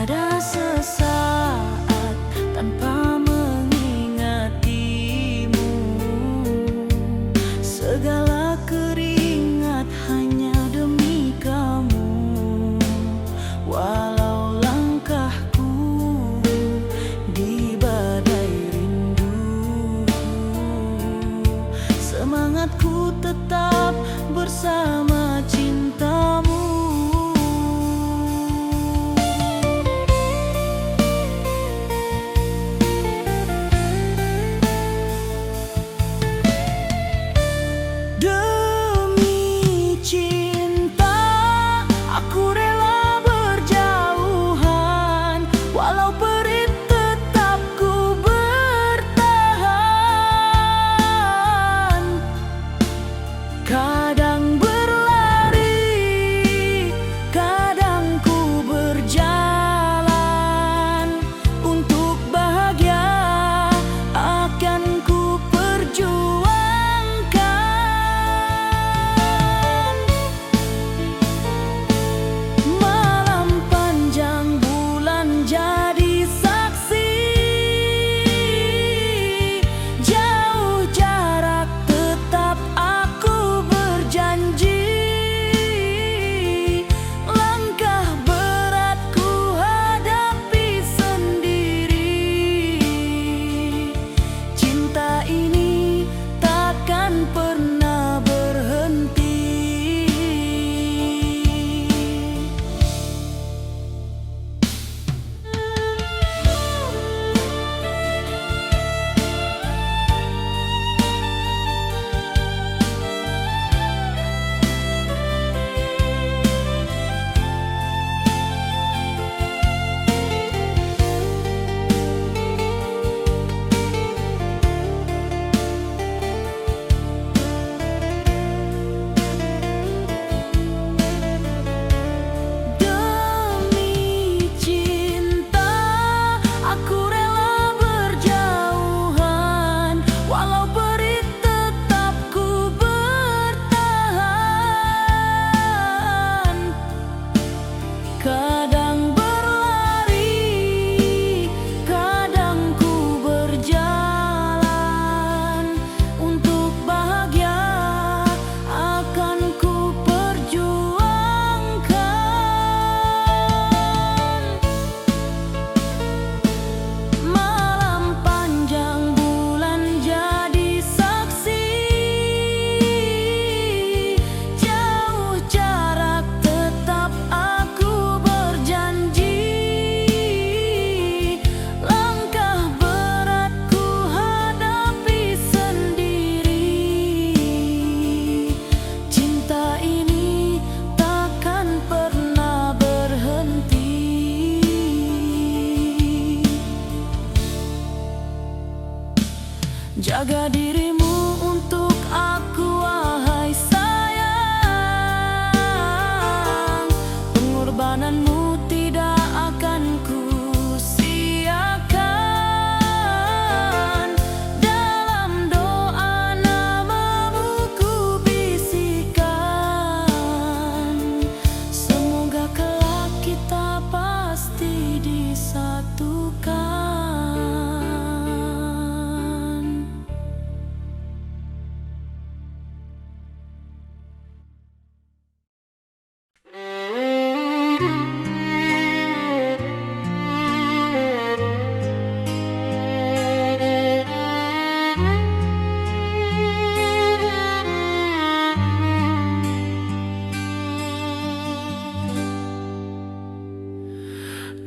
Ada sesaat tanpa mengingatimu, segala keringat hanya demi kamu. Walau langkahku di badai rindu, semangatku tetap bersama cintamu. Demi cinta, aku rela berjauhan. Walau perih tetap ku bertahan. Kadang berlari, kadang ku berjalan. Untuk bahagia akan ku perjuangkan. Malam panjang bulan jadi saksi, jauh jarak tetap aku berjanji. Langkah berat ku hadapi sendiri. Cinta ini takkan pernah berhenti. Demi cinta, aku rela berjauhan. Walau perih tetap ku bertahan. Kadang berlari, kadang ku berjalan. Untuk bahagia akan ku perjuangkan. Malam panjang bulan jadi saksi, jauh jarak tetap aku berjanji. Langkah berat ku hadapi sendiri. Cinta ini takkan pernah berhenti. Jaga dirimu untuk aku, wahai sayang. Pengorbananmu tidak akan ku siakan. Dalam doa namamu ku bisikan. Semoga kelak kita pasti disatukan.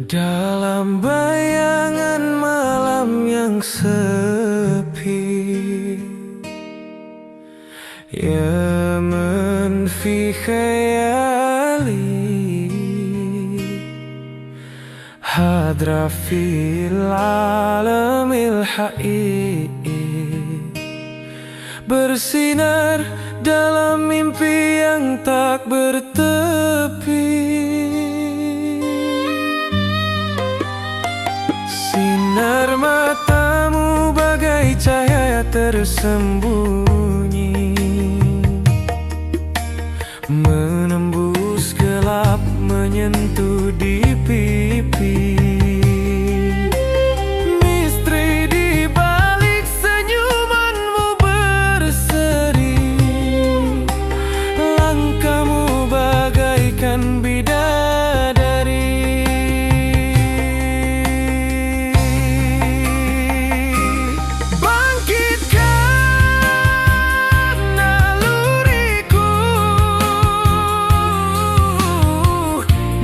Dalam bayangan malam yang sepi, ya man fi khayali hadra fil alamil haqiqi, bersinar dalam mimpi yang tak bertepi. Sinar matamu bagai cahaya tersembunyi, menembus gelap menyentuh di pipi. Misteri di balik senyumanmu berseri, langkahmu bagaikan bidadari. Bangkitkan naluriku,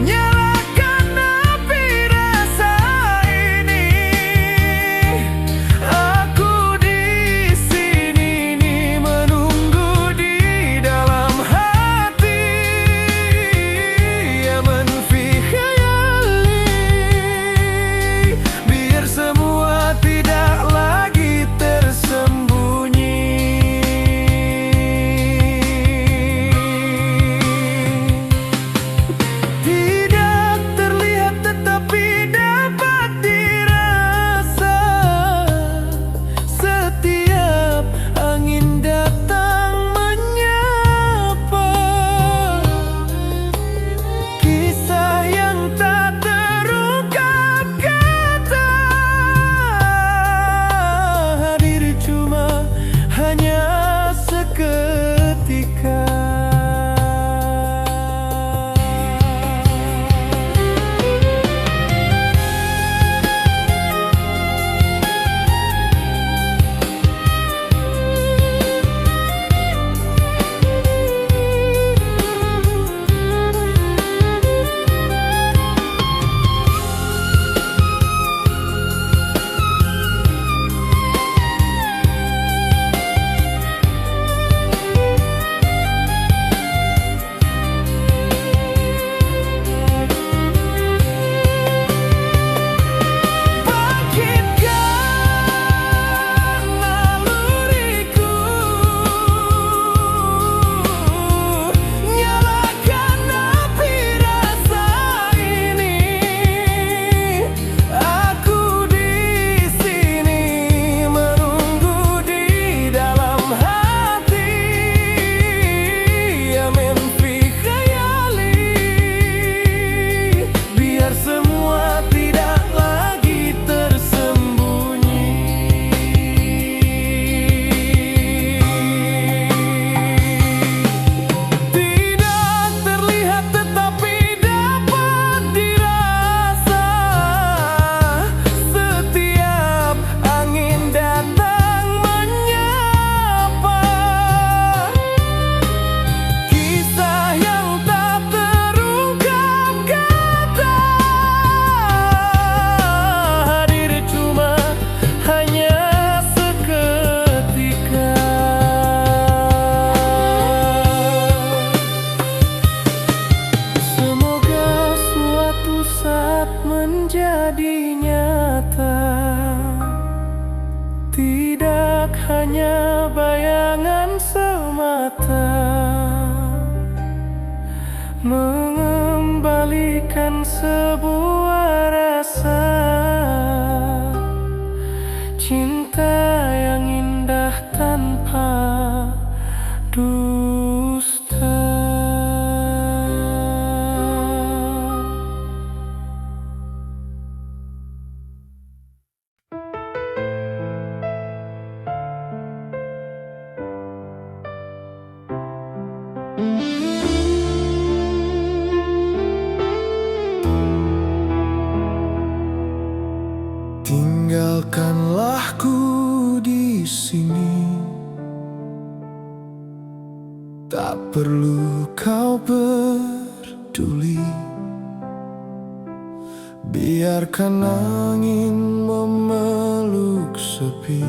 nyalakan api rasa ini. Aku di sini nih, menunggu di dalam hati. Ya man fi khayali, biar semua tidak lagi tersembunyi. Tidak terlihat tetapi dapat dirasa, setiap angin datang menyapa. Kisah yang tak terungkap kata, hadir cuma hanya seketika. Bangkitkan naluriku, nyalakan api rasa ini. Aku di sini menunggu di dalam hati. Ya min fi khayali, biar semua tidak lagi tersembunyi. Tidak terlihat tetapi dapat dirasa, setiap angin datang menyapa. Kisah yang tak terungkap kata, hadir cuma hanya seketika. Semoga suatu saat menjadi nyata, tidak hanya bayangan semata, mengembalikan sebuah rasa cinta yang indah tanpa dusta. Tinggalkanlah ku di sini, tak perlu kau peduli. Biarkan angin memeluk sepi,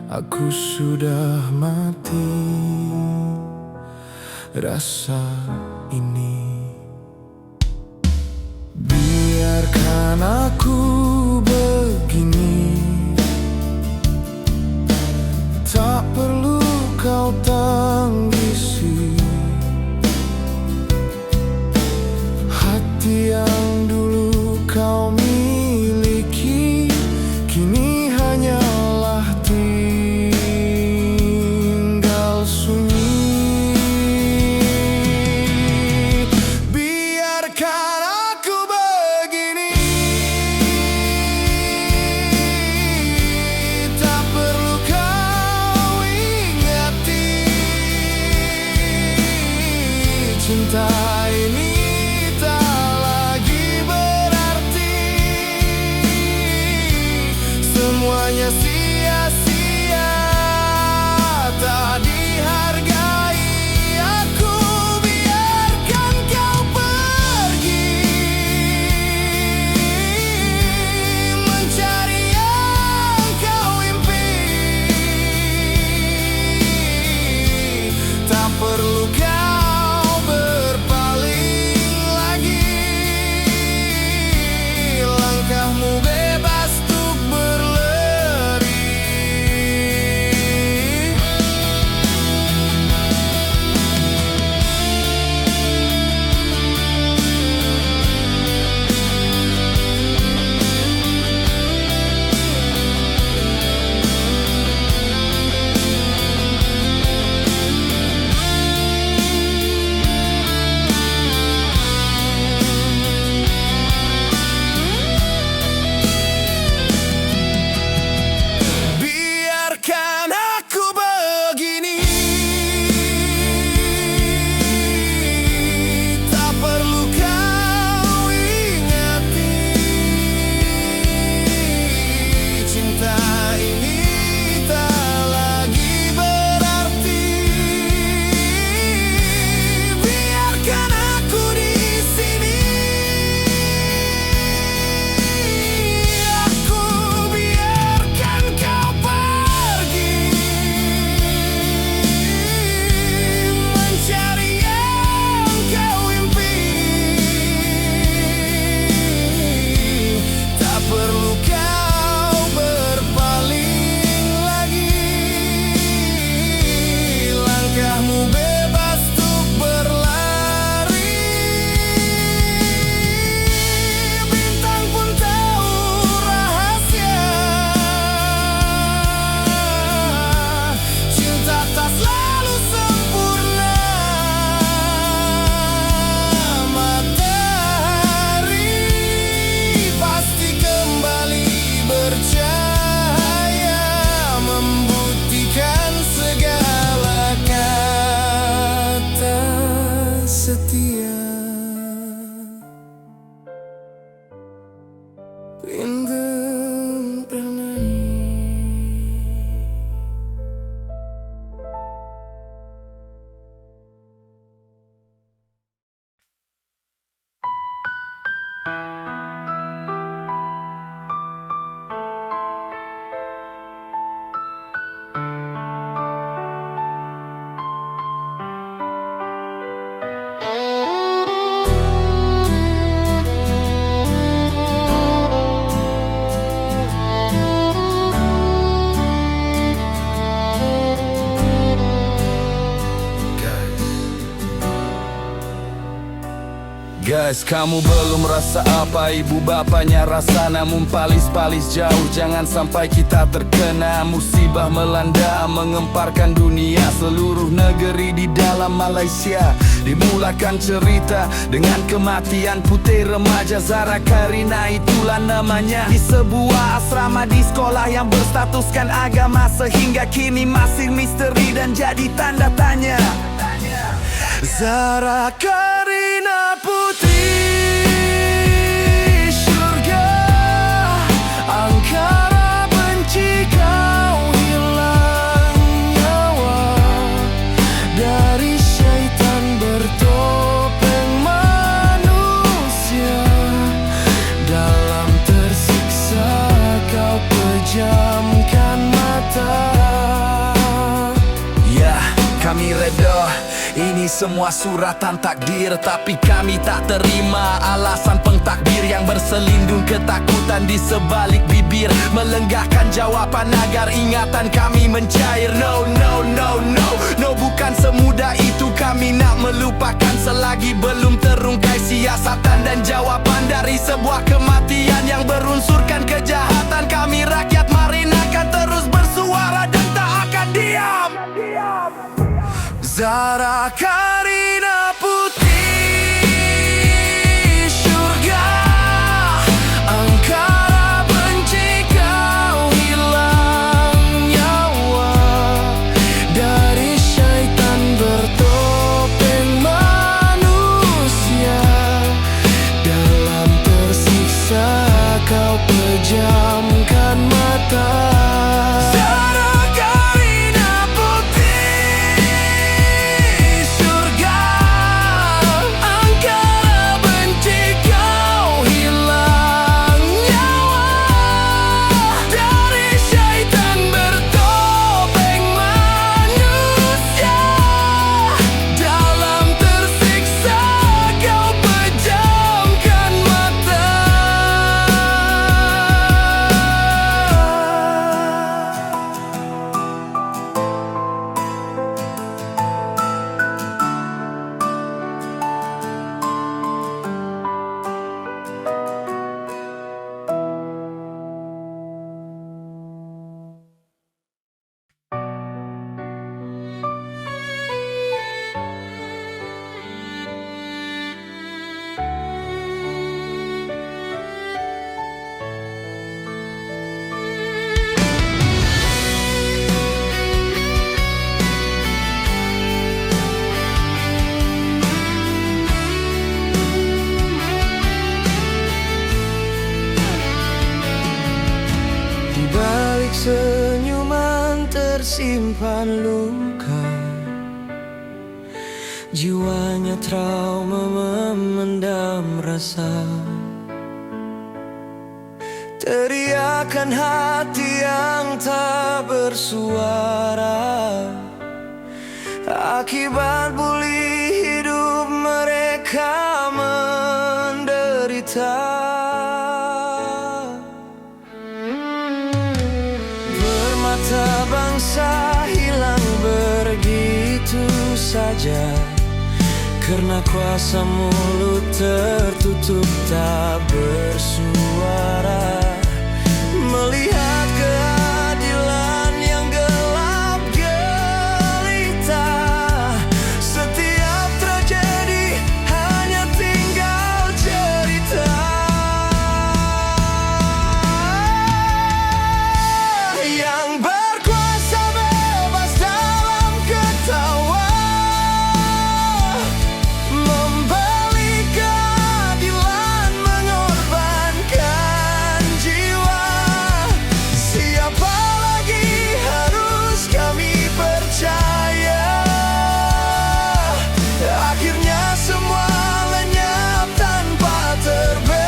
aku sudah mati rasa ini. Biarkan aku begini, tak perlu kau tangisi. Hati yang dulu kau miliki, kini hanyalah tinggal sunyi. cinta ini tak lagi berarti. Semuanya sia-sia, tak dihargai. Aku biarkan kau pergi, mencari yang kau impi. Tak perlu kau berpaling lagi. Langkahmu bebas untuk berlari. Biarkan aku begini, tak perlu kau ingati. Cinta ini tak lagi berarti. Biarkan aku di sini. Aku biarkan kau pergi, mencari yang kau impi. Tak perlu kau berpaling lagi. Langkahmu bebas untuk berlari. Bintang pun tahu rahasia. Cinta tak selalu sempurna. Matahari pasti kembali bercahaya, membuktikan segala kata setia. Ringgeng pranai. Guys, kamu belum rasa apa ibu bapaknya rasa. Namun palis-palis jauh, jangan sampai kita terkena musibah melanda, mengemparkan dunia. Seluruh negeri di dalam Malaysia dimulakan cerita dengan kematian putih remaja Zara Karina, itulah namanya. Di sebuah asrama di sekolah yang berstatuskan agama, sehingga kini masih misteri dan jadi tanda tanya. Zara Karina putri surga, angkara benci kau hilang nyawa. Dari syaitan bertopeng manusia, dalam tersiksa kau pejamkan mata. Ya, kami reda. Ini semua suratan takdir, tapi kami tak terima alasan pengtakbir yang berselindung ketakutan di sebalik bibir, melenggahkan jawaban agar ingatan kami mencair. No, no, no, no, no, bukan semudah itu kami nak melupakan selagi belum terungkai siasatan dan jawaban dari sebuah kematian yang berunsurkan kejahatan. Kami rakyat Marin akan terus bersuara dan tak akan diam. Zara Karina putri surga, angkara benci kau hilang nyawa. Dari syaitan bertopeng manusia, tersimpan luka. Jiwanya trauma memendam rasa. Teriakan hati yang tak bersuara akibat bully hidup mereka menderita. Permata bangsa hilang begitu saja karena kuasa mulut tertutup tak bersuara. Melihat keadilan yang gelap gelita, setiap tragedi hanya tinggal cerita. Yang berkuasa bebas dalam ketawa, membeli keadilan mengorbankan jiwa. Siapa lagi harus kami percaya? Akhirnya semua lenyap tanpa terbela.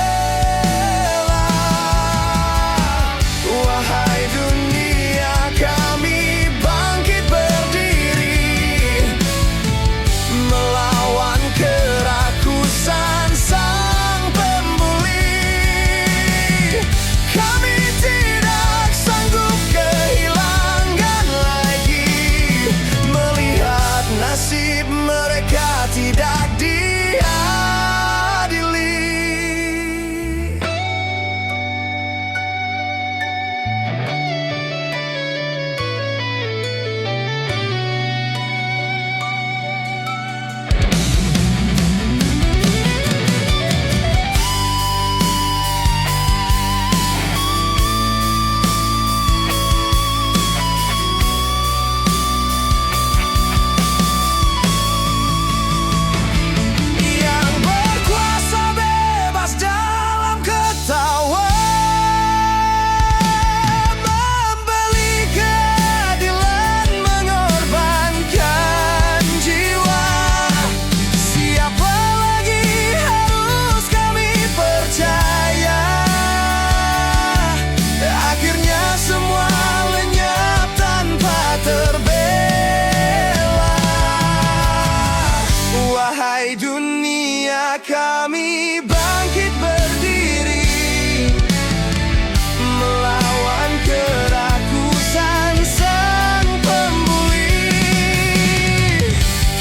Wahai dunia, kami bangkit berdiri melawan kerakusan sang pembuli. Kami tidak sanggup kehilangan lagi melihat nasib mereka tidak diadili. Yang berkuasa bebas dalam ketawa, membeli keadilan mengorbankan jiwa. Siapa lagi harus kami percaya? Akhirnya semua lenyap tanpa terbela. Wahai dunia, kami bangkit berdiri melawan kerakusan sang pembuli.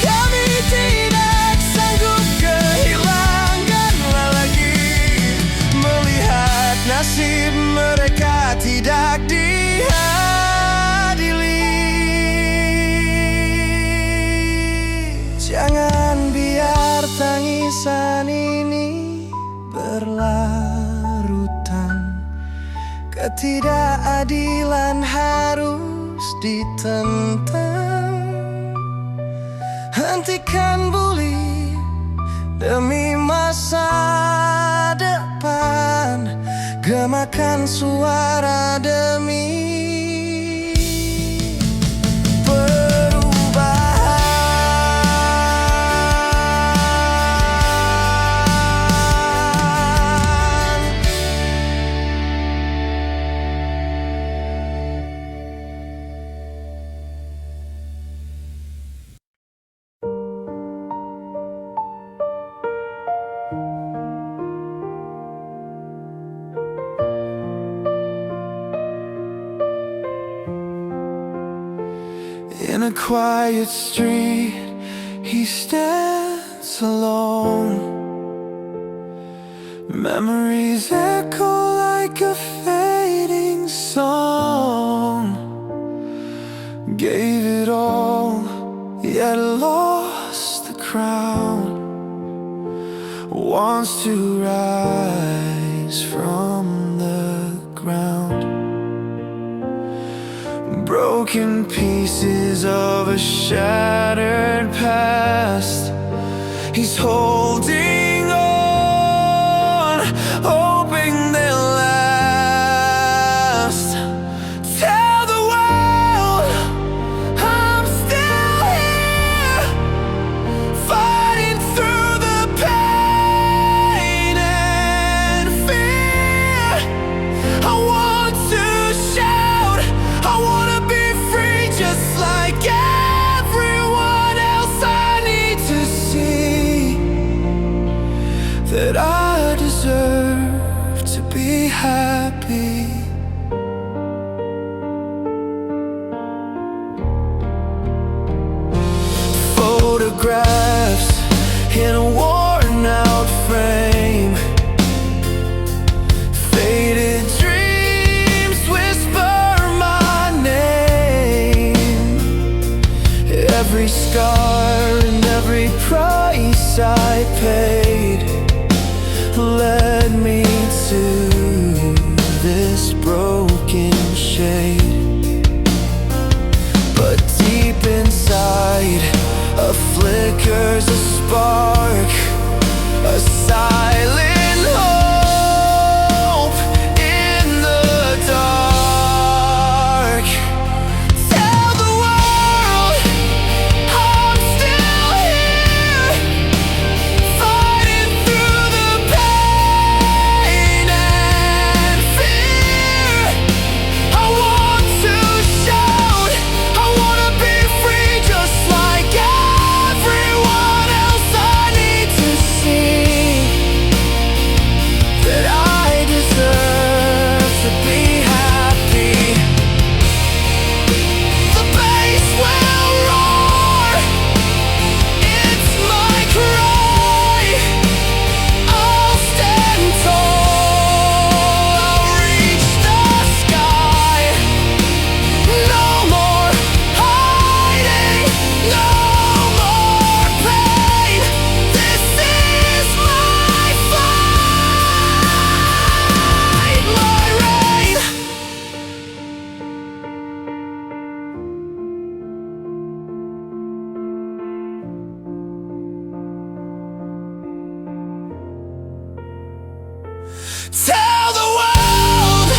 Kami tidak sanggup kehilangan lagi melihat nasib mereka tidak diadili. Jangan biar tangisan ini berlarutan. Ketidakadilan harus ditentang. Hentikan bully demi masa depan. Gemakan suara demi perubahan. In a quiet street, he stands alone. Memories echo like a fading song. Gave it all, yet lost the crown. Wants to rise from the ground. Broken pieces of a shattered past. He's holding on, hoping they'll last. Tell the world that I deserve to be happy. Photographs in a worn out frame, faded dreams whisper my name. Every scar and every price I paid led me to this broken shade. But deep inside flickers a spark, a silent hope in the dark. Tell the world I'm still here, fighting through the pain and fear. I want to shout, I wanna be free just like everyone else. I need to see that I deserve to be happy. The bass will roar, it's my cry. I'll stand tall, I'll reach the sky. No more hiding, no more pain. This is my fight, my reign. Tell the world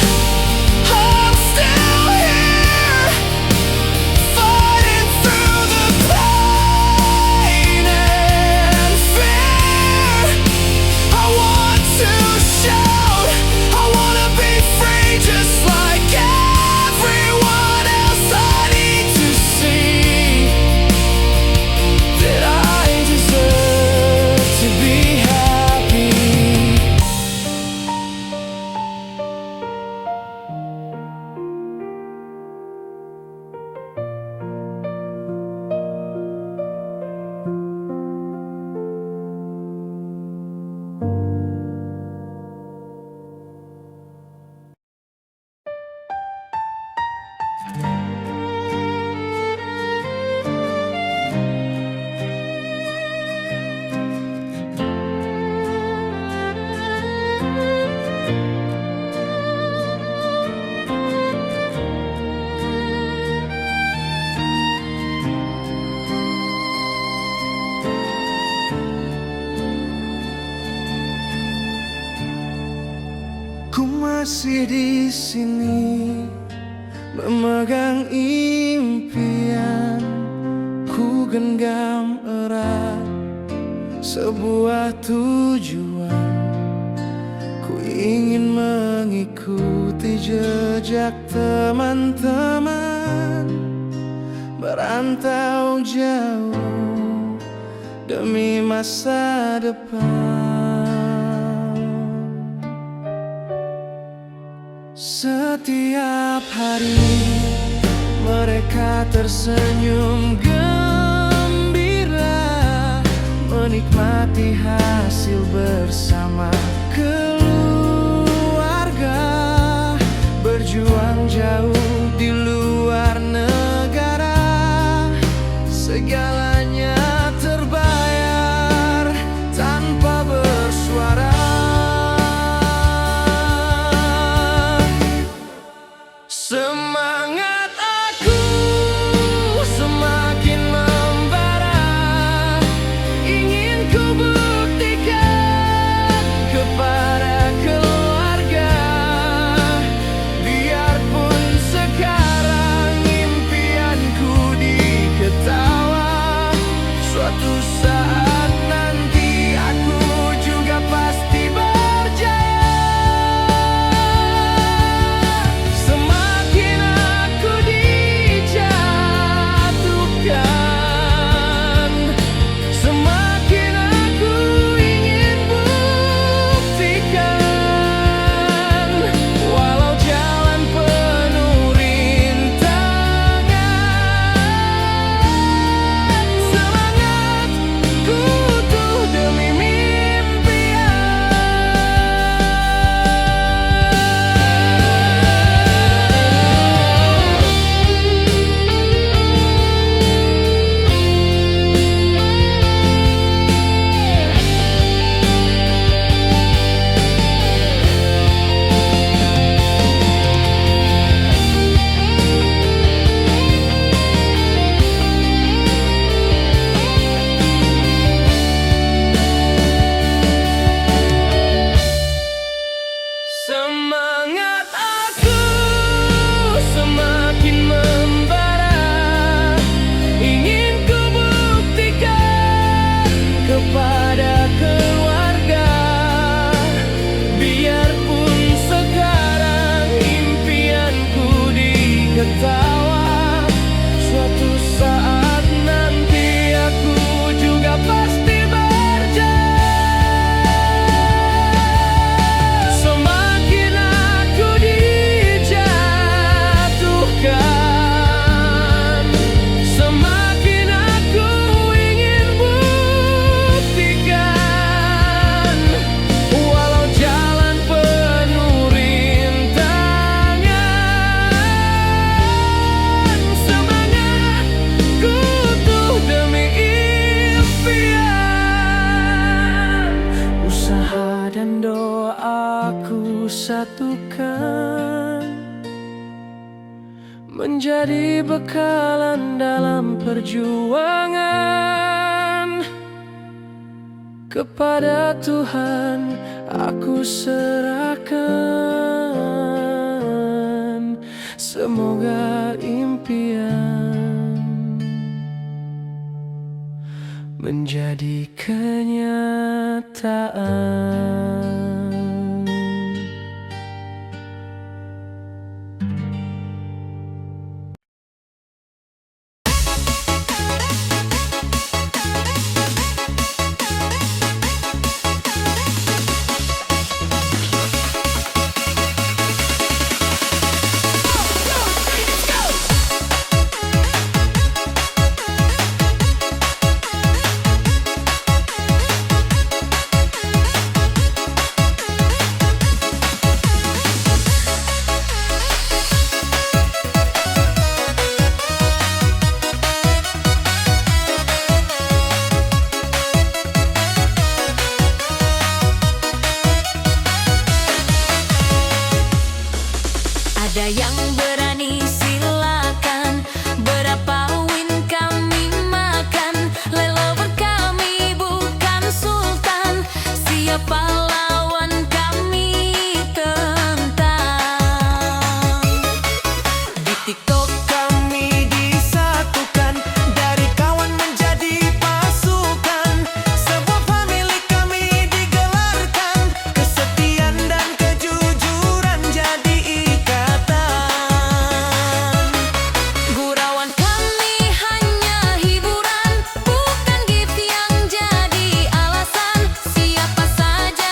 I'm still here, fighting through the pain and fear. I want to shout, I wanna be free just like everyone else. I need to see that I deserve to be happy. Ku masih di sini memegang impian, ku genggam erat sebuah tujuan. Ku ingin mengikuti jejak teman-teman, merantau jauh demi masa depan. Setiap hari mereka tersenyum gembira, menikmati hasil bersama keluarga, berjuang jauh di luar negara. Segalanya terbayar tanpa bersuara. Semangat aku semakin ku satukan, menjadi bekalan dalam perjuangan. Kepada Tuhan aku serahkan, semoga impian menjadi kenyataan. Ada yang berani silakan, berapa win kami makan. Lelover kami bukan sultan, siapa lawan kami tentang. Di TikTok kami disatukan, dari kawan menjadi pasukan. Sebuah family kami digelarkan, kesetiaan dan kejujuran jadi ikatan. Gurauan kami hanya hiburan, bukan gift yang jadi alasan. Siapa saja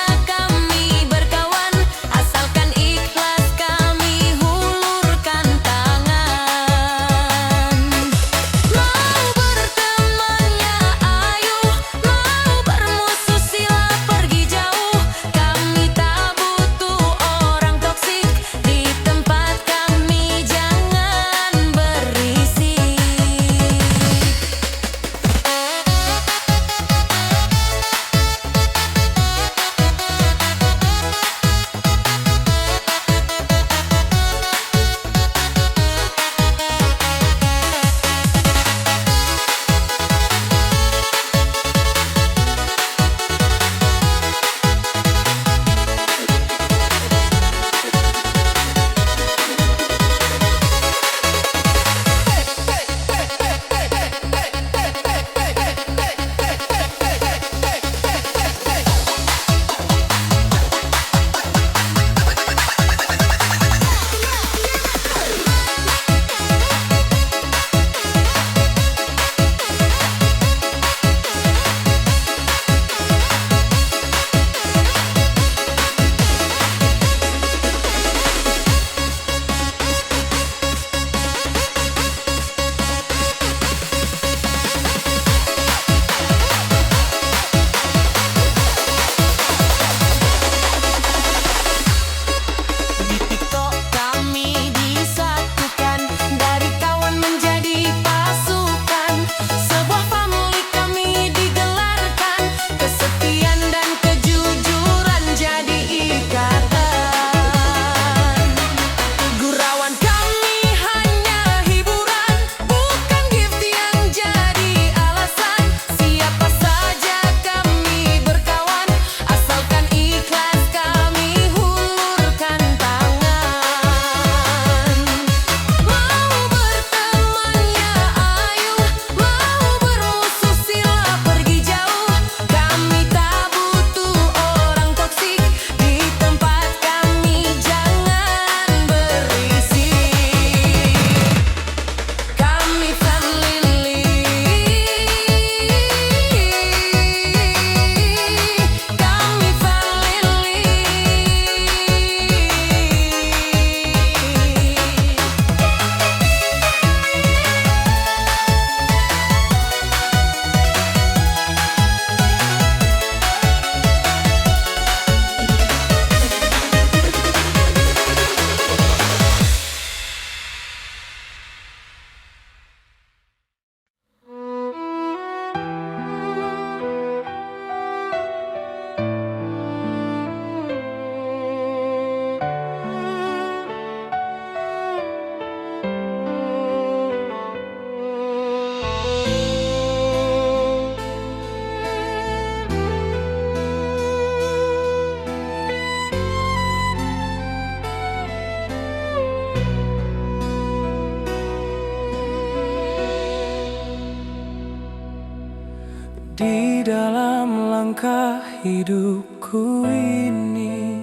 dalam langkah hidupku ini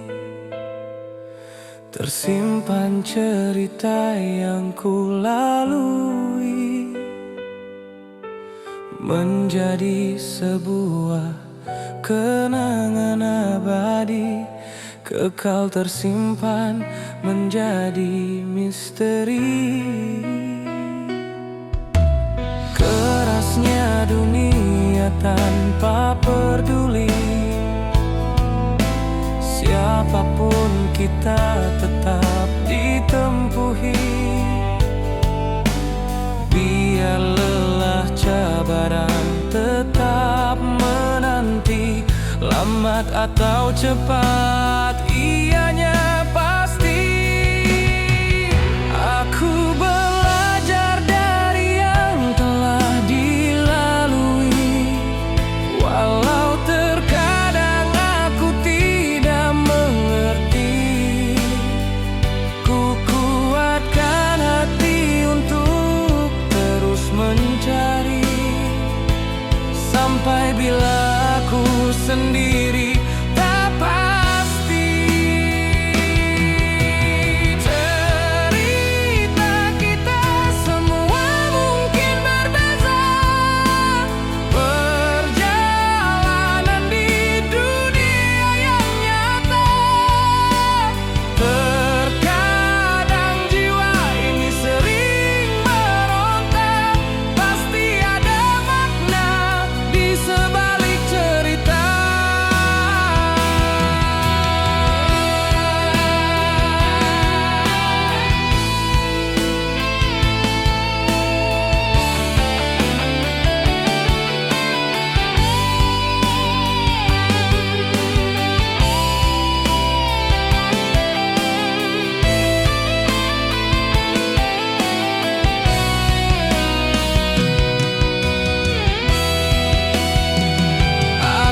tersimpan cerita yang ku lalui, menjadi sebuah kenangan abadi, kekal tersimpan menjadi misteri. Kerasnya dunia tanpa peduli, siapapun kita tetap ditempuhi. Biar lelah cabaran tetap menanti, lambat atau cepat ianya pasti. Aku belajar dari yang telah dilalui, walau terkadang aku tidak mengerti. Ku kuatkan hati untuk terus mencari, sampai bila aku sendiri tak pasti. Cerita kita semua mungkin berbeza, perjalanan di dunia yang nyata. Terkadang jiwa ini sering meronta, pasti ada makna di sebalik cerita.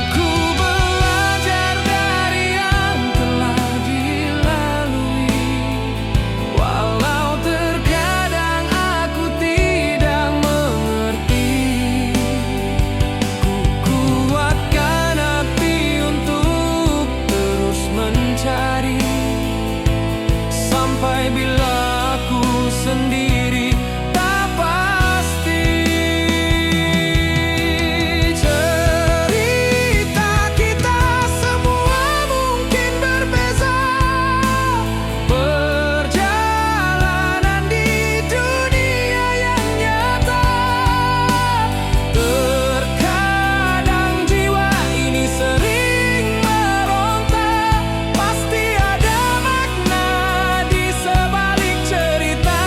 Aku belajar dari yang telah dilalui, walau terkadang aku tidak mengerti. Ku kuatkan hati untuk terus mencari, sampai bila aku sendiri tak pasti. Cerita kita semua mungkin berbeza, perjalanan di dunia yang nyata. Terkadang jiwa ini sering meronta, pasti ada makna di sebalik cerita.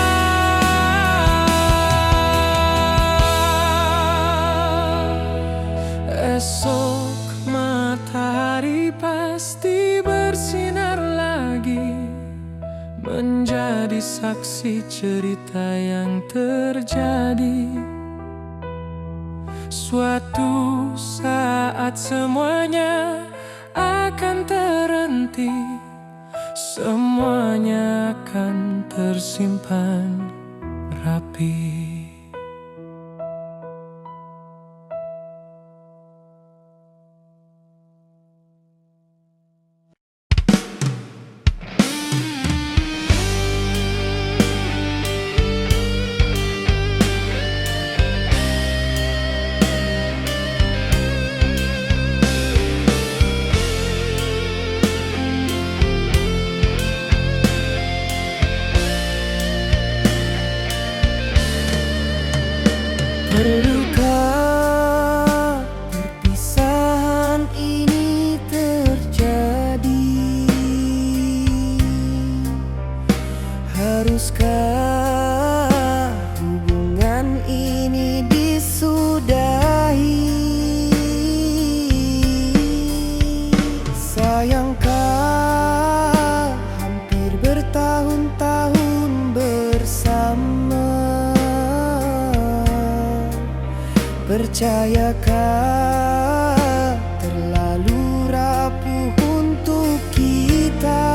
Esok matahari pasti bersinar lagi, menjadi saksi cerita yang terjadi. Suatu saat semuanya akan terhenti, semuanya akan tersimpan rapi. Perlukah perpisahan ini terjadi? Haruskah hubungan ini disudahi? Sayangkah hampir bertahun-tahun bersama. Percayakah terlalu rapuh untuk kita?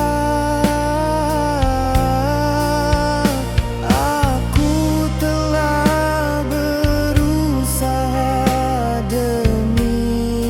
Aku telah berusaha demi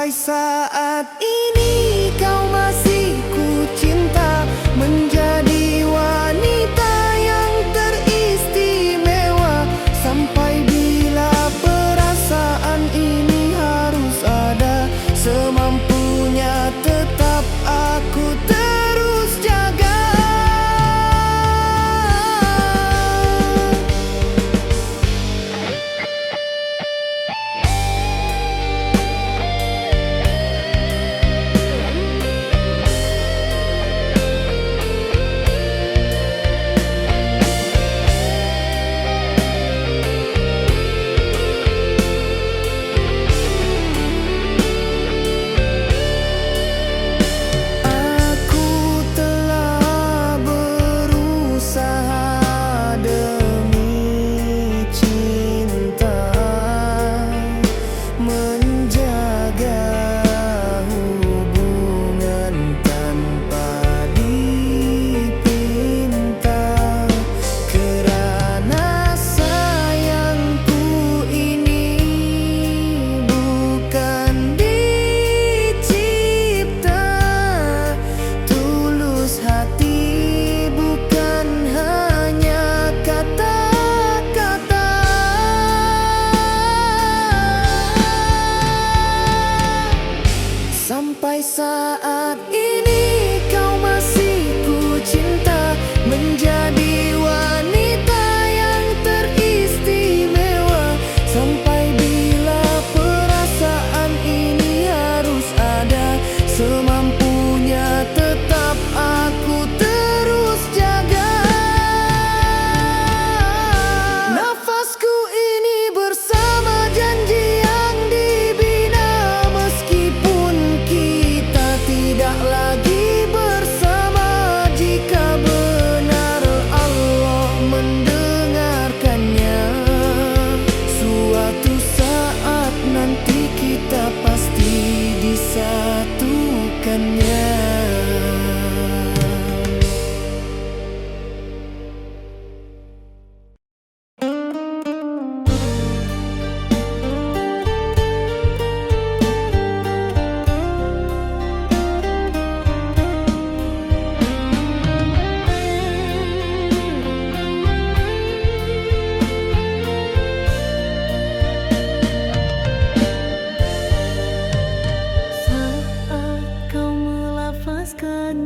Sampai saat ini kau masih ku cinta, menjadi wanita yang teristimewa. Sampai bila perasaan ini harus ada, semampunya tetap aku terus jaga. Sampai saat ini kau masih ku cinta, menjadi wanita yang teristimewa. Sampai bila perasaan ini harus ada, semampunya tetap aku terus jaga. Nafasku ini bersama janji yang dibina, meskipun kita tidak lagi bersama. Jika benar Allah mendengarkannya, suatu saat nanti kita pasti disatukannya.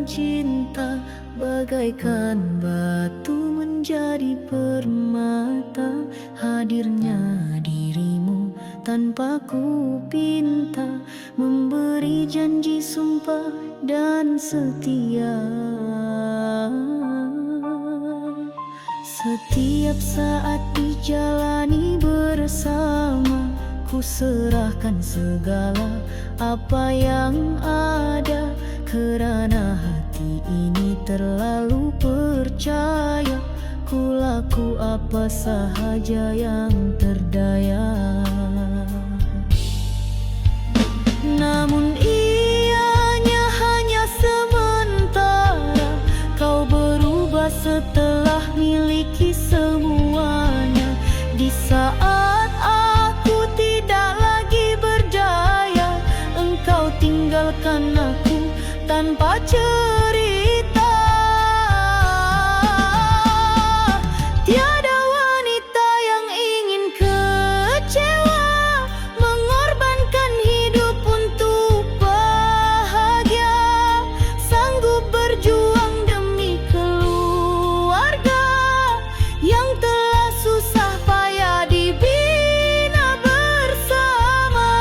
Cinta bagaikan batu menjadi permata, hadirnya dirimu tanpa ku pinta, memberi janji sumpah dan setia. Setiap saat dijalani bersama, ku serahkan segala apa yang ada, kerana hati ini terlalu percaya. Ku laku apa sahaja yang terdaya. Namun ianya hanya sementara, kau berubah setelah miliki semuanya. Di saat aku tidak lagi berdaya, engkau tinggalkan aku tanpa cerita. Tiada wanita yang ingin kecewa, mengorbankan hidup untuk bahagia, sanggup berjuang demi keluarga yang telah susah payah dibina bersama.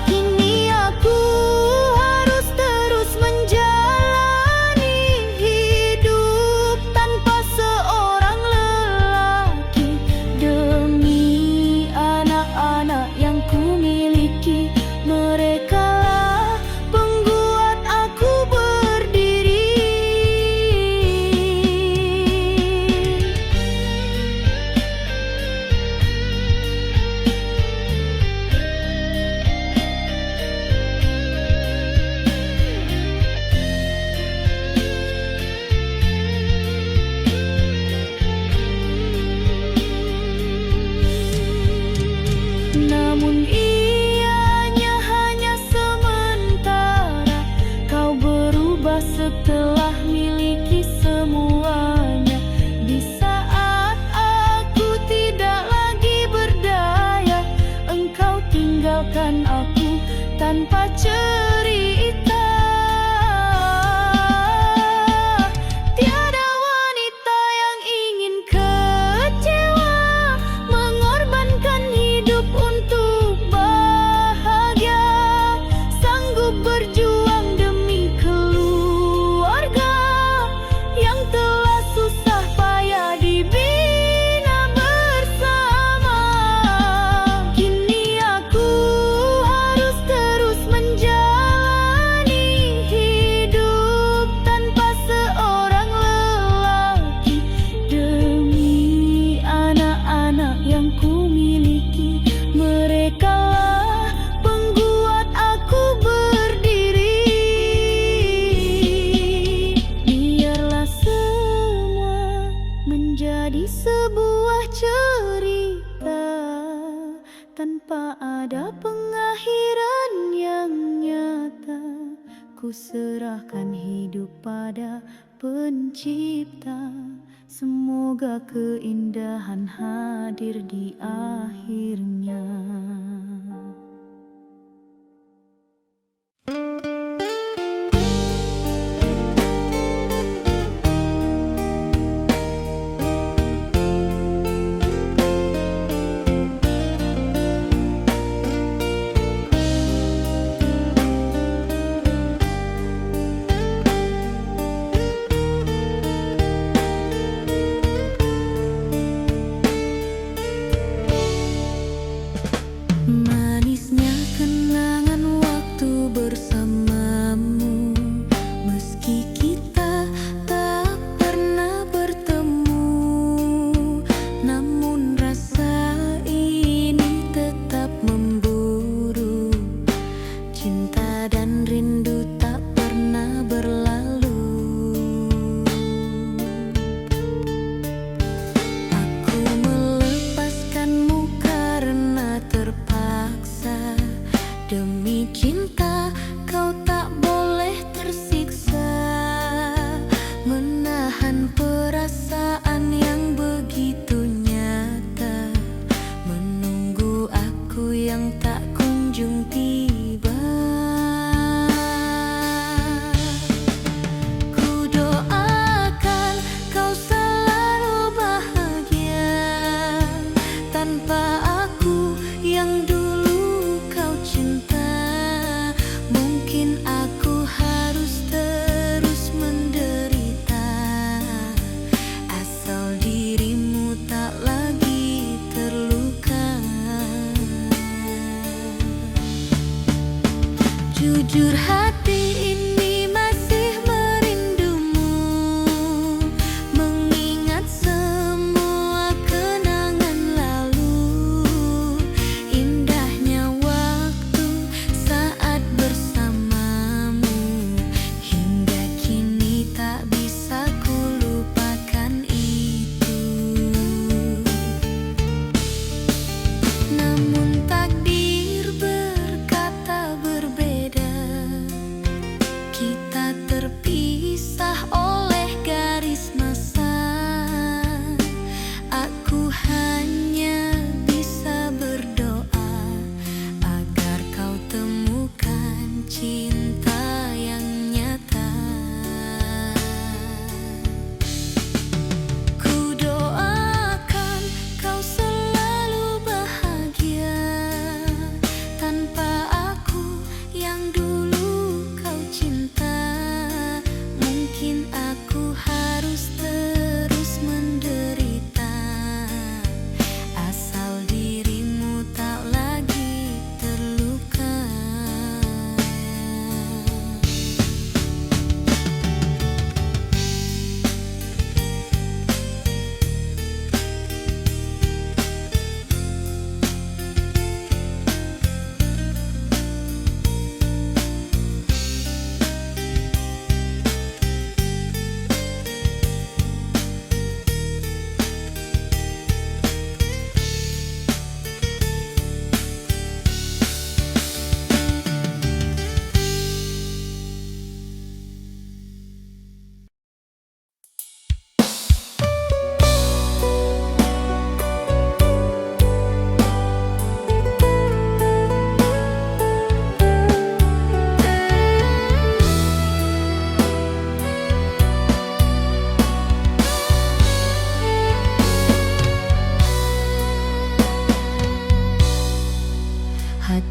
Kini aku harus terus menjalani hidup tanpa seorang lelaki, demi anak-anak yang ku miliki. Merekalah pengguat aku berdiri. Namun ianya hanya tanpa cerita. Tiada wanita yang ingin kecewa, mengorbankan hidup untuk bahagia, sanggup berjuang demi keluarga yang telah susah payah dibina bersama. Kini aku harus terus menjalani hidup tanpa seorang lelaki, demi anak-anak yang kumiliki. Merekalah pengguat aku berdiri. Biarlah semua menjadi sebuah cerita tanpa ada pengakhiran yang nyata. Ku serahkan hidup pada Pencipta. Semoga keindahan hadir di akhirnya. Manisnya kenangan waktu bersamamu, meski kita tak pernah bertemu, namun rasa ini tetap memburu. Cinta dan rindu tak pernah berlalu. Aku melepaskanmu karena terpaksa. Demi cinta kau tak boleh tersiksa, menahan perasaan yang begitu nyata, menunggu aku yang tak kunjung tiba. Ku doakan kau selalu bahagia tanpa aku yang dulu kau cinta. Mungkin aku harus terus menderita, asal dirimu tak lagi terluka. Jujur hati ini masih merindumu, mengingat semua kenangan lalu. Indahnya waktu saat bersamamu, hingga kini tak bisa kulupakan itu. Namun takdir berkata berbeda.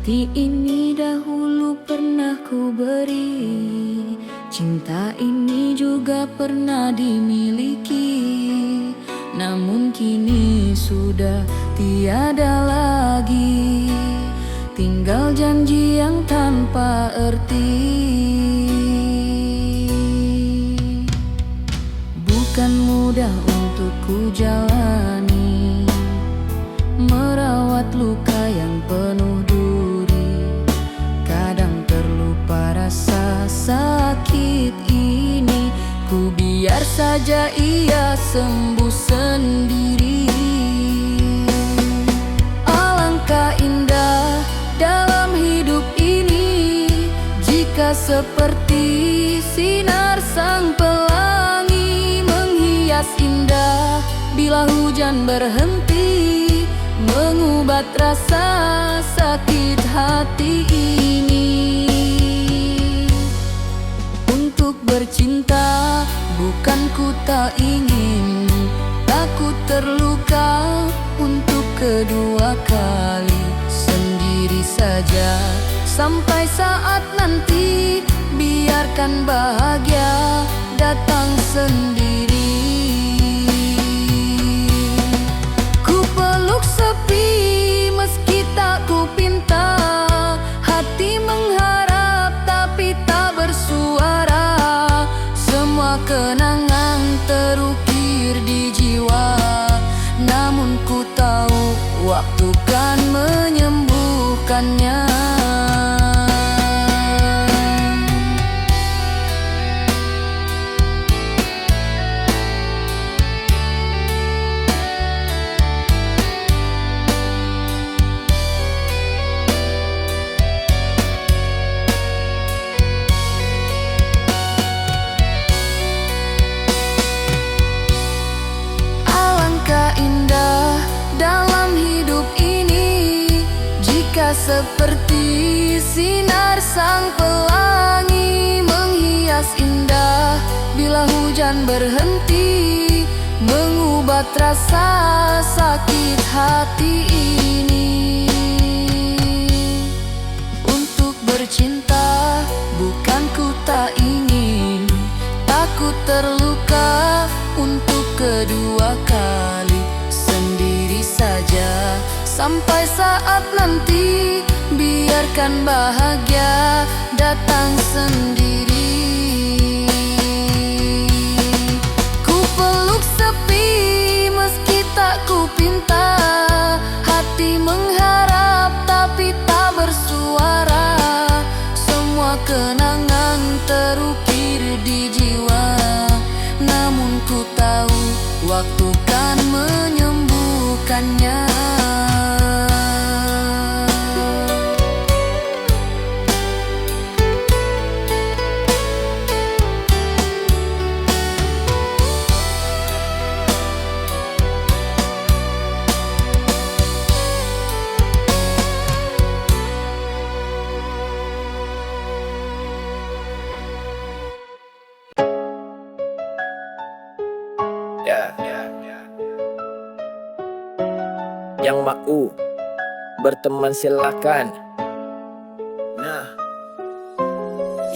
Hati ini dahulu pernah ku beri, cinta ini juga pernah dimiliki. Namun kini sudah tiada lagi, tinggal janji yang tanpa arti. Bukan mudah untuk ku jalani, merawat luka yang penuh duri. Kadang terlupa rasa sakit ini, ku biar saja ia sembuh sendiri. Alangkah indah dalam hidup ini, jika seperti sinar sang pelangi menghias indah bila hujan berhenti, mengubat rasa sakit hati ini. Untuk bercinta bukan ku tak ingin, takut terluka untuk kedua kali. Sendiri saja sampai saat nanti, biarkan bahagia datang sendiri. Ku peluk sepi meski tak ku pinta, hati mengharap tapi tak bersuara. Semua kenangan terukir di jiwa, namun ku tahu waktu kan menyembuhkannya. Indah dalam hidup ini, jika seperti sinar sang pelangi menghias indah bila hujan berhenti, mengubat rasa sakit hati ini. Untuk bercinta bukan ku tak ingin, takut terluka untuk kedua kali. Sendiri saja sampai saat nanti, biarkan bahagia datang sendiri. Ku peluk sepi meski tak ku pinta, hati mengharap tapi tak bersuara. Semua kenangan terukir di jiwa, namun ku tahu waktu kan menyembuhkannya. Yang mau berteman silakan.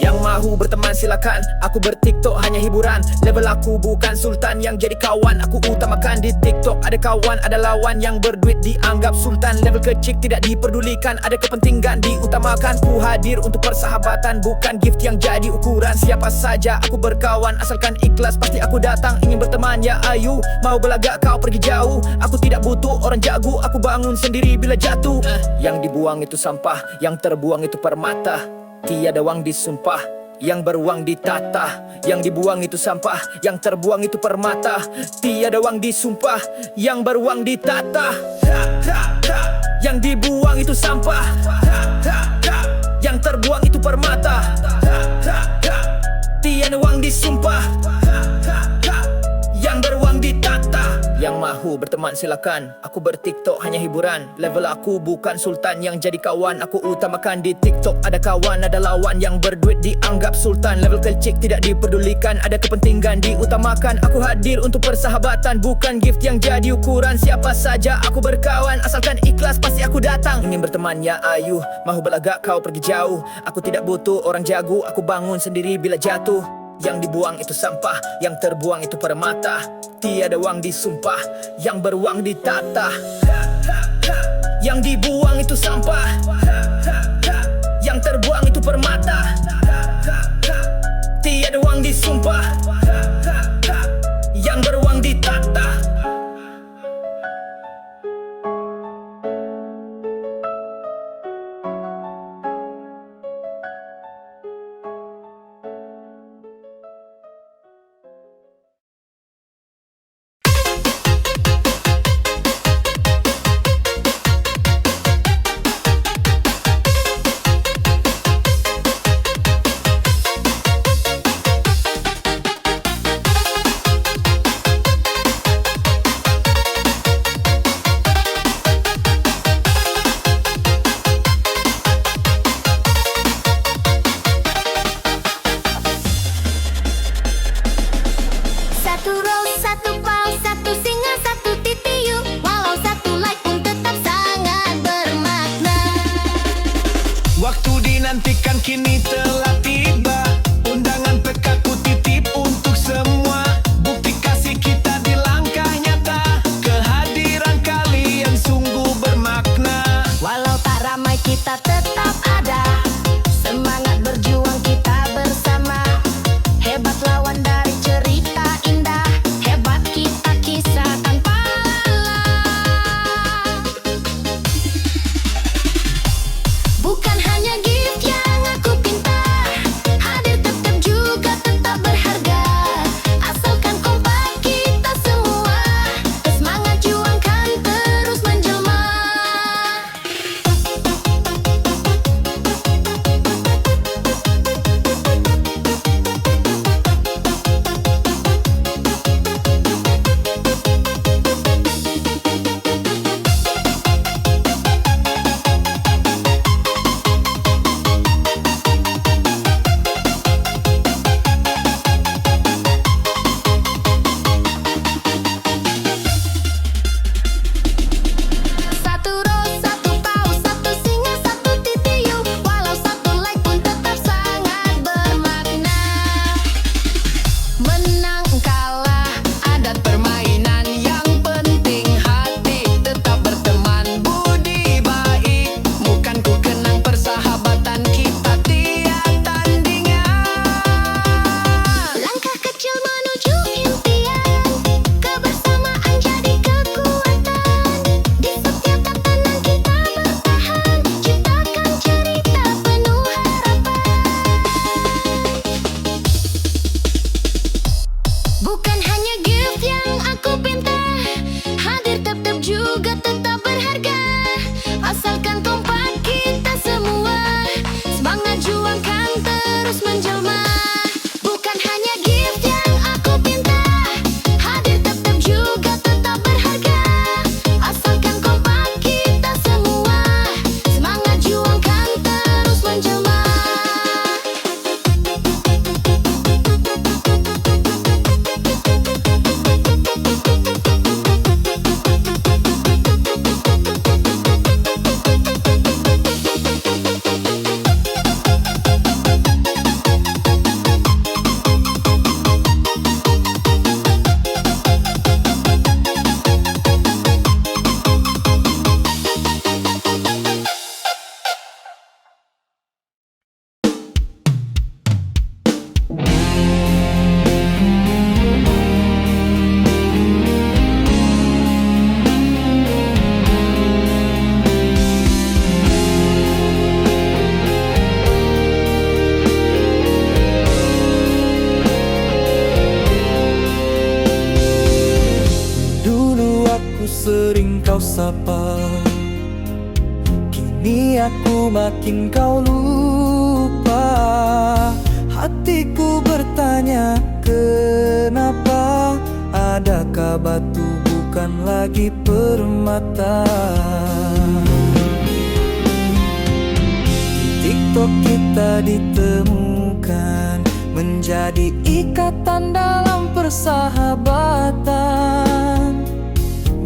Yang mahu berteman silakan. Aku bertiktok hanya hiburan. Level aku bukan sultan yang jadi kawan. Aku utamakan di TikTok. Ada kawan, ada lawan. Yang berduit dianggap sultan. Level kecil tidak diperdulikan. Ada kepentingan diutamakan. Ku hadir untuk persahabatan, bukan gift yang jadi ukuran. Siapa saja aku berkawan, asalkan ikhlas pasti aku datang. Ingin berteman ya ayu, mau belagak kau pergi jauh. Aku tidak butuh orang jago, aku bangun sendiri bila jatuh. Yang dibuang itu sampah, yang terbuang itu permata. Tiada uang disumpah, yang beruang ditata. Yang dibuang itu sampah, yang terbuang itu permata. Tiada uang disumpah, yang beruang ditata. Yang dibuang itu sampah, yang terbuang itu permata. Tiada uang disumpah, yang beruang ditata. Yang mahu berteman silakan. Aku bertiktok hanya hiburan. Level aku bukan sultan yang jadi kawan. Aku utamakan di TikTok. Ada kawan, ada lawan. Yang berduit dianggap sultan. Level kecil tidak diperdulikan. Ada kepentingan diutamakan. Aku hadir untuk persahabatan, bukan gift yang jadi ukuran. Siapa saja aku berkawan, asalkan ikhlas bebas pasti aku datang. Ingin berteman ya ayu, mahu berlagak kau pergi jauh. Aku tidak butuh orang jago, aku bangun sendiri bila jatuh. Yang dibuang itu sampah, yang terbuang itu permata. Tiada uang disumpah, yang beruang ditata. Yang dibuang itu sampah, yang terbuang itu permata. Tiada uang disumpah, yang beruang ditata. Satu rose, satu paus, satu singa, satu titiyu. Walau satu like pun tetap sangat bermakna. Waktu dinantikan kini telah tiba. Undangan pekaku titip untuk semua. Bukti kasih kita di langkah nyata. Kehadiran kalian sungguh bermakna. Walau tak ramai kita tetap ada. Semangat berjuang kita bersama. Hebat lawan dari cerita indah. Hebat kita kisah tanpa lelah. Bukan hanya gift yang aku pinta. Hadir tetap juga tetap berharga. Asalkan kompak kita semua. Semangat juang kan terus menjelma. Satu rose, satu paus, satu singa, satu titiyu. Walau satu like pun tetap sangat bermakna. Menang kalah adat permainan, yang penting hati tetap berteman. Budi baik, bukan ku kenang persahabatan kita tiada tandingan. Langkah kecil menuju impian, kebersamaan jadi kekuatan. Di setiap tatanan kita bertahan, ciptakan cerita penuh harapan. Bukan hanya gift yang aku pinta. Hadir tetap juga tetap berharga. Asalkan kompak kita semua. Semangat juang kan terus menjelma. Bukan hanya gift yang aku pinta. Hadir tetap juga tetap berharga. Asalkan kompak kita semua. Semangat juang kan terus menjelma. Dulu aku sering kau sapa, kini aku makin kau lupa. Hatiku bertanya kenapa. Adakah batu bukan lagi permata? Di TikTok kita ditemukan, menjadi ikatan dalam persahabatan.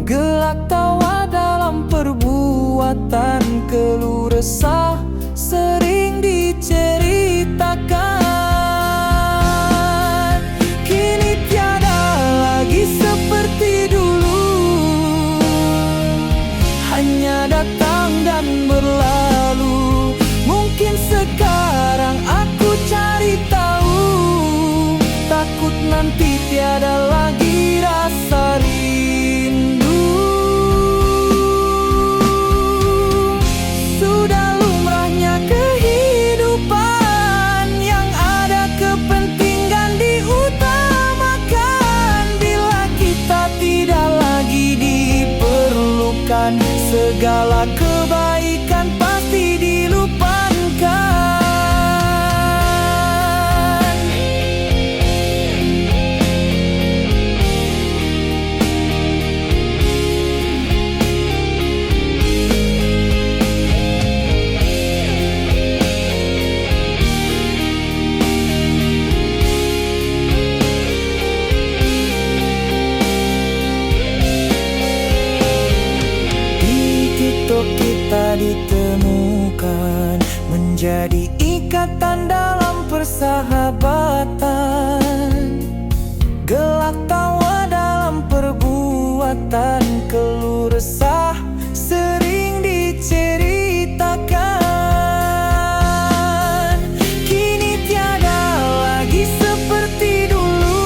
Gelak tawa dalam perbuatan. perbuatan keluh resah sering diceritakan. Kini tiada lagi seperti dulu, hanya datang dan berlalu. Mungkin sekarang aku cari tahu, takut nanti tiada lagi rasa rindu. Sudah lumrahnya kehidupan yang ada kepentingan diutamakan. Bila kita tidak lagi diperlukan, segala kebaikan pasti dilupakan. Kita ditemukan menjadi ikatan dalam persahabatan. Gelak tawa dalam perbuatan, keluh resah sering diceritakan. Kini tiada lagi seperti dulu,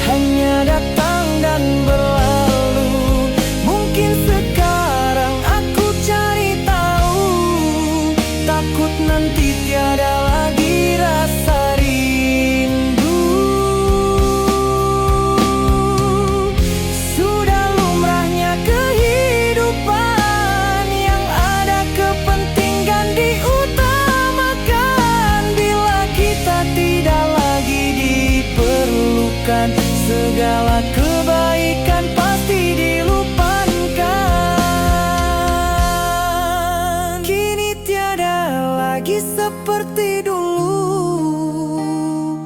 hanya datang dan berlalu. Mungkin sekarang aku cari tahu, takut nanti tiada lagi rasa rindu. Sudah lumrahnya kehidupan yang ada kepentingan diutamakan. Bila kita tidak lagi diperlukan, segala kebaikan pasti dilupakan. Kini tiada lagi seperti dulu,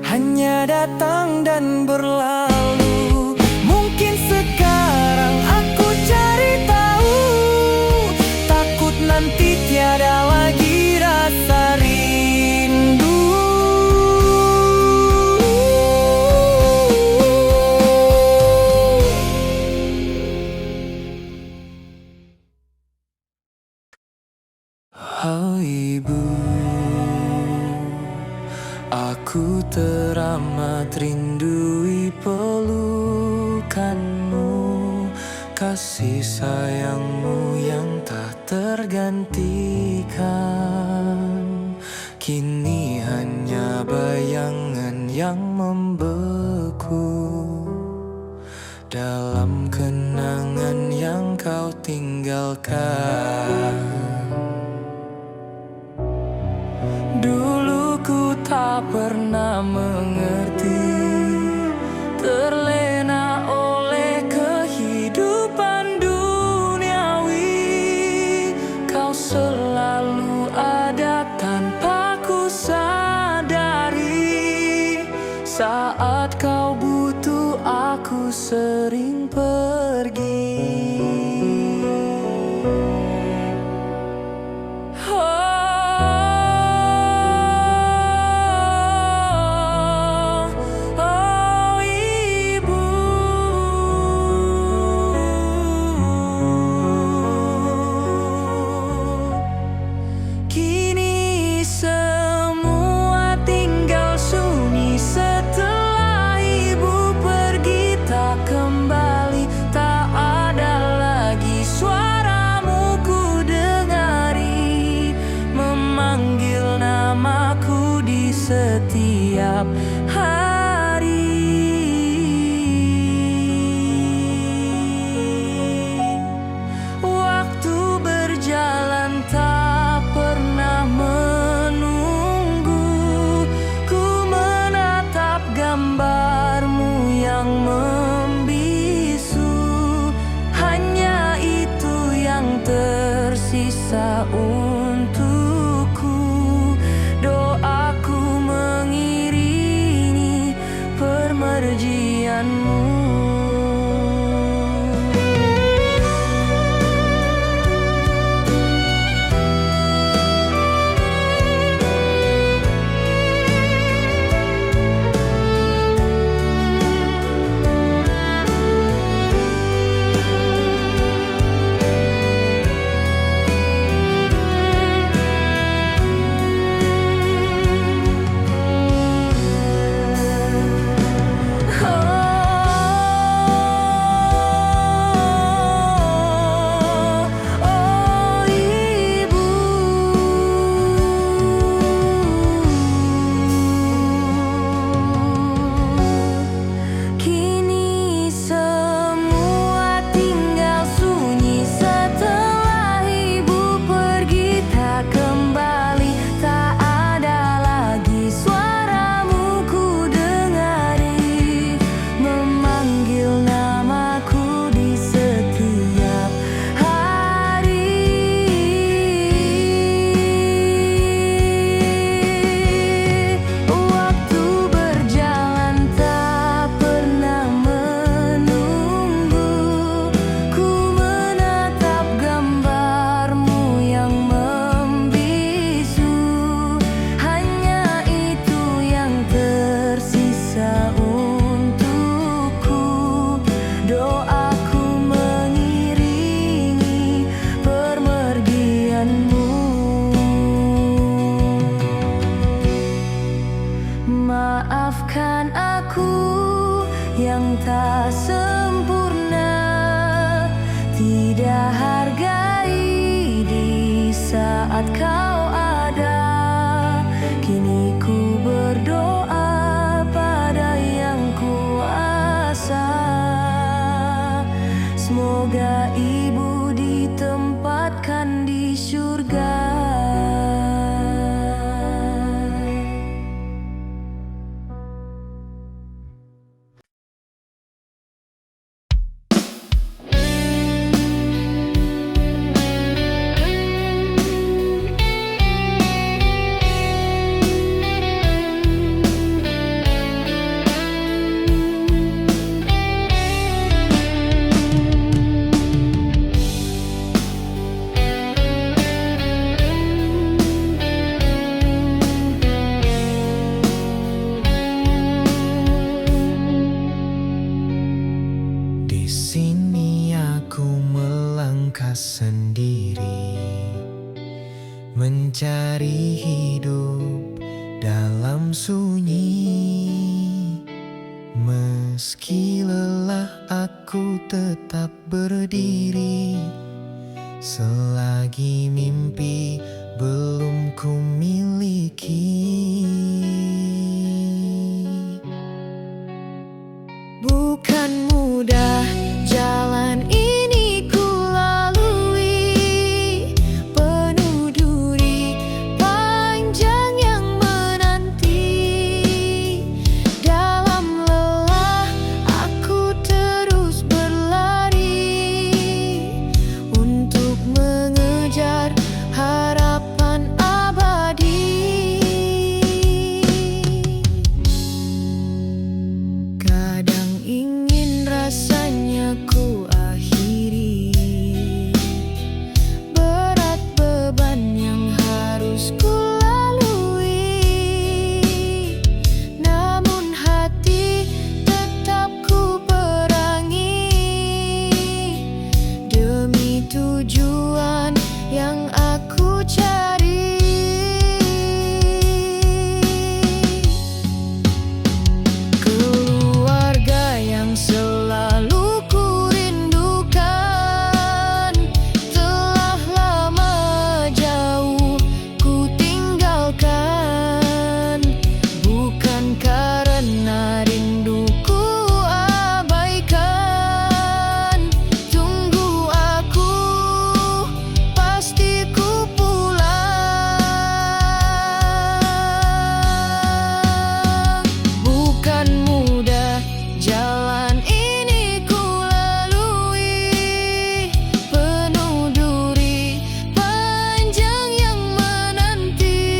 hanya datang dan berlalu. Mungkin sekarang aku cari tahu, takut nanti tiada lagi rasa rindu. Oh ibu, aku teramat rindui pelukanmu, kasih sayangmu yang tak tergantikan. Kini hanya bayangan yang membeku dalam kenangan yang kau tinggalkan. Dulu ku tak pernah mengerti, terlena oleh kehidupan duniawi. Kau selalu ada tanpa ku sadari. Saat kau butuh aku sering pergi. Setiap hari waktu berjalan tak pernah menunggu. Ku menatap gambarmu yang membisu, hanya itu yang tersisa untukku. Doaku mengiringi permerjianmu. saat kau ada. Kini ku berdoa pada yang kuasa, semoga ibu ditempatkan di surga. Di sini aku melangkah sendiri, mencari hidup dalam sunyi. Meski lelah aku tetap berdiri, selagi mimpi belum ku miliki. Bukan mudah jalan ini ku lalui, penuh duri panjang yang menanti. Dalam lelah aku terus berlari untuk mengejar harapan abadi. Kadang ingin rasanya ku akhiri, berat beban yang harus ku lalui. Namun hati tetap ku perangi demi tujuan yang aku cari. Keluarga yang selalu ku rindukan telah lama jauh ku tinggalkan. Bukan karena rinduku abaikan, tunggu aku, pasti ku pulang. Bukan mudah jalan ini ku lalui, penuh duri panjang yang menanti.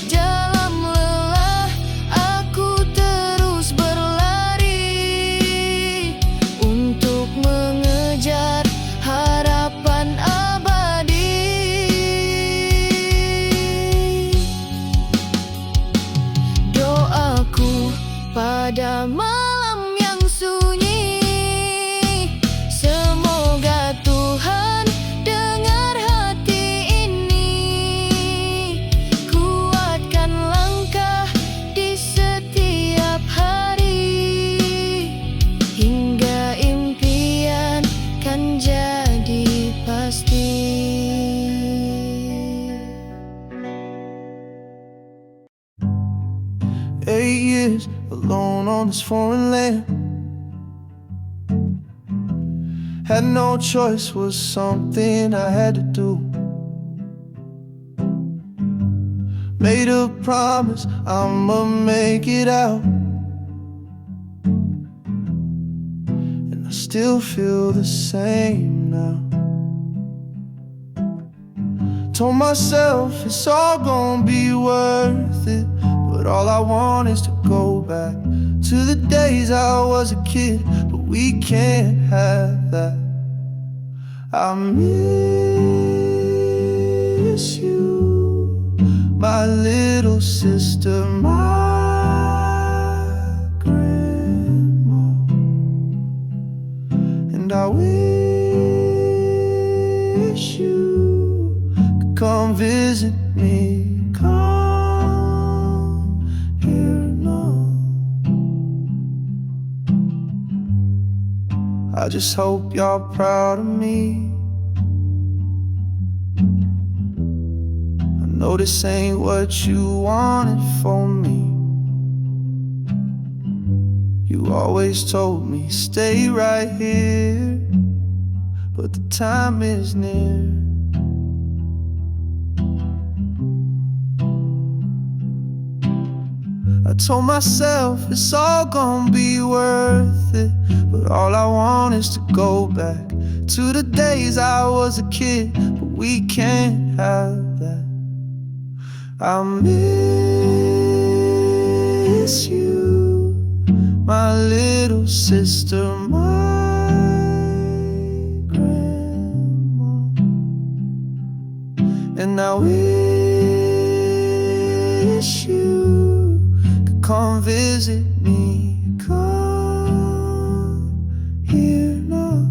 Dalam lelah aku terus berlari untuk mengejar harapan abadi. Doaku pada malam yang sunyi, semoga Tuhan dengar hati ini. Kuatkan langkah di setiap hari, hingga impian kan jadi pasti. 8 years alone on this foreign land. Had no choice, was something I had to do. Made a promise, I'ma make it out. And I still feel the same now. Told myself it's all gonna be worth it, but all I want is to go back to the days I was a kid. But we can't have that. I miss you, my little sister, my grandma. And I wish you could come visit me. Come here now. I just hope you're proud of me. know this ain't what you wanted for me. You always told me stay right here, but the time is near. I told myself it's all gonna be worth it, but all I want is to go back to the days I was a kid, but we can't have that. I miss you, my little sister, my grandma, and I wish you could come visit me. Come here now.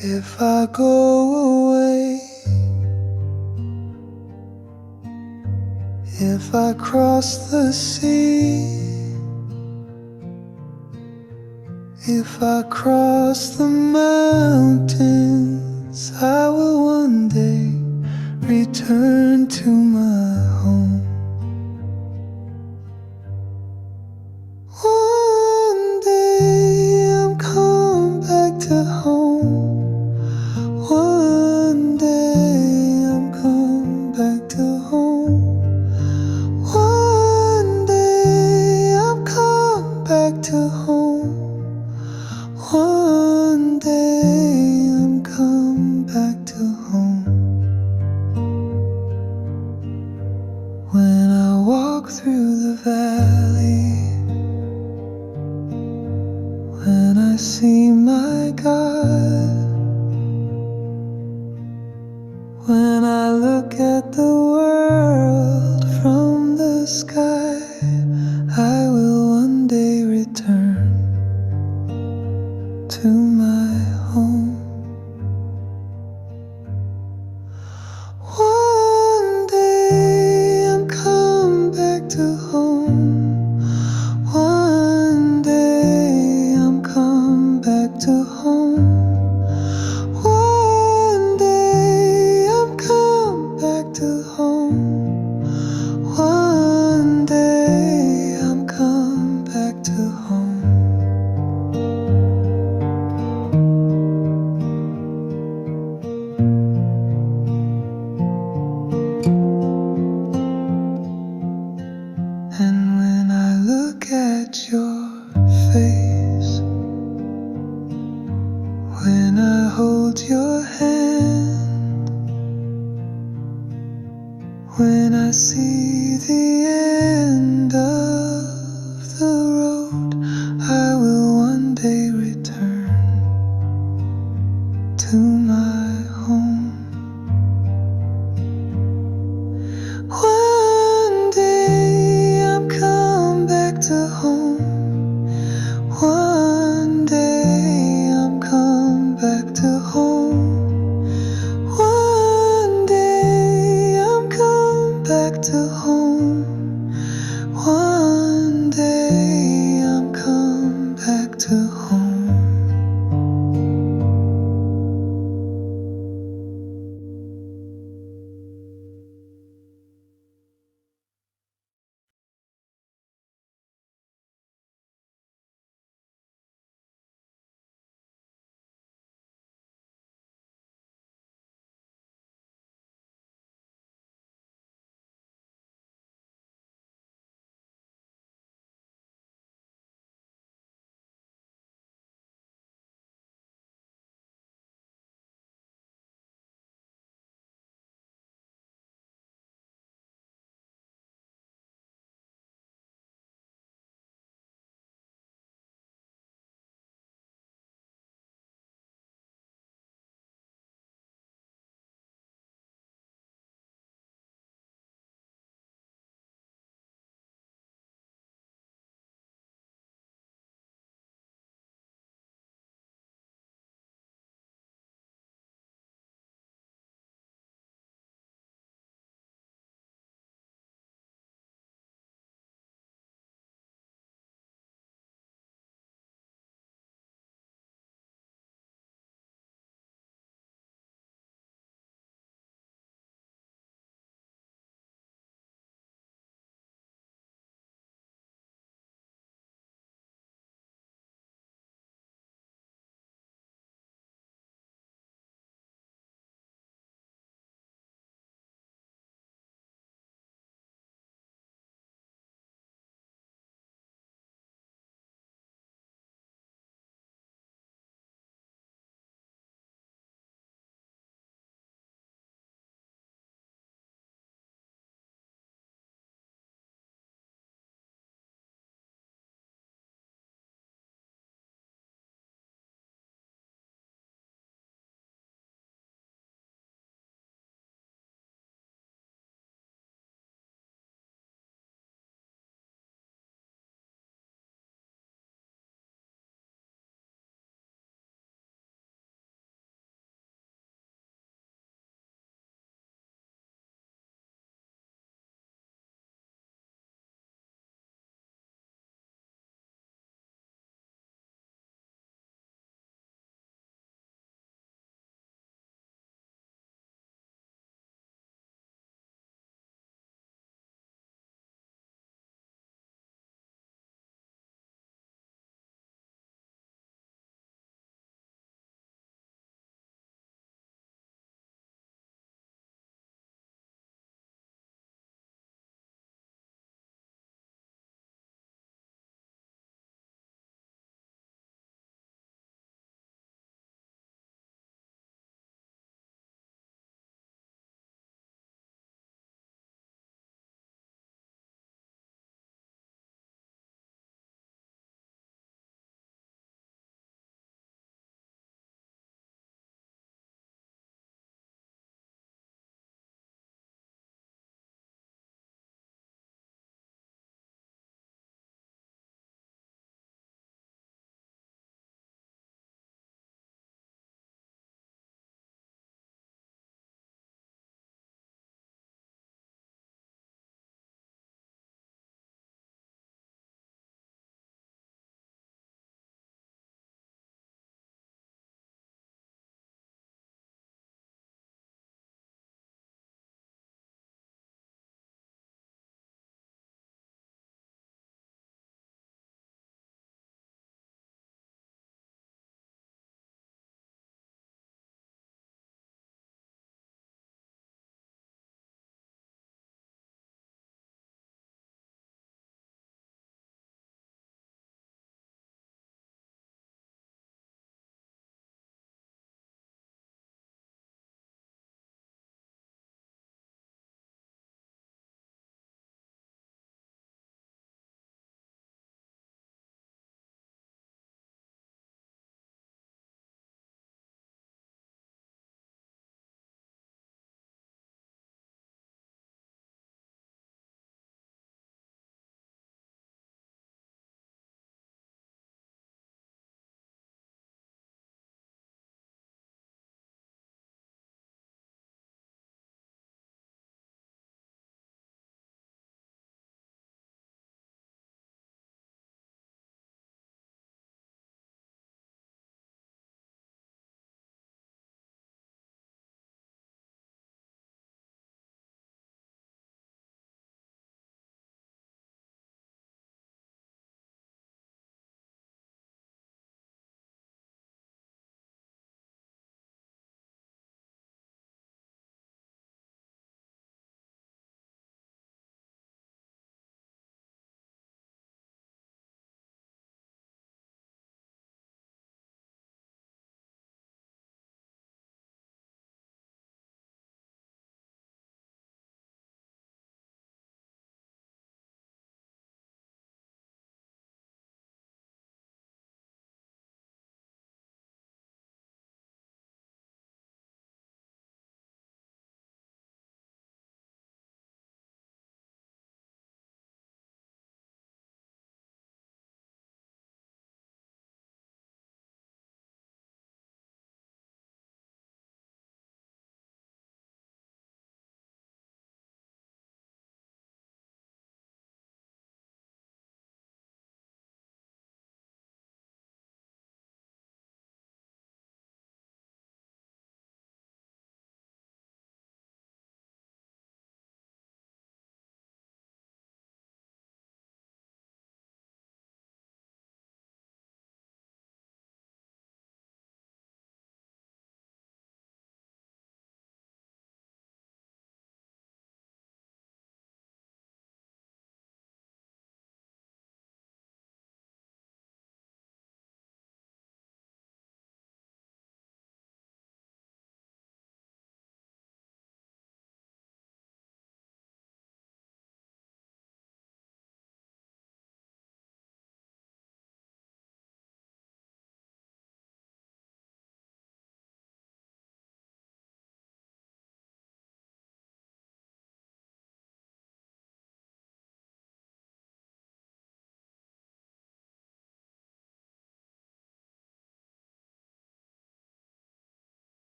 If I go away, if I cross the sea, if I cross the mountains, I will one day return to my home. One day I'm coming back to home. One day I'm coming back to home. One day I'm coming back to home. One day I'm coming back to home. When I walk through the valley, when I see my God, when I look at the world from the sky, I will one day return to my home. One day I'm coming back to home. One day I'm coming back to home. One day I'm coming back to home. One day I'm coming back to home. And when I look at your face, when I hold your hand, when I see the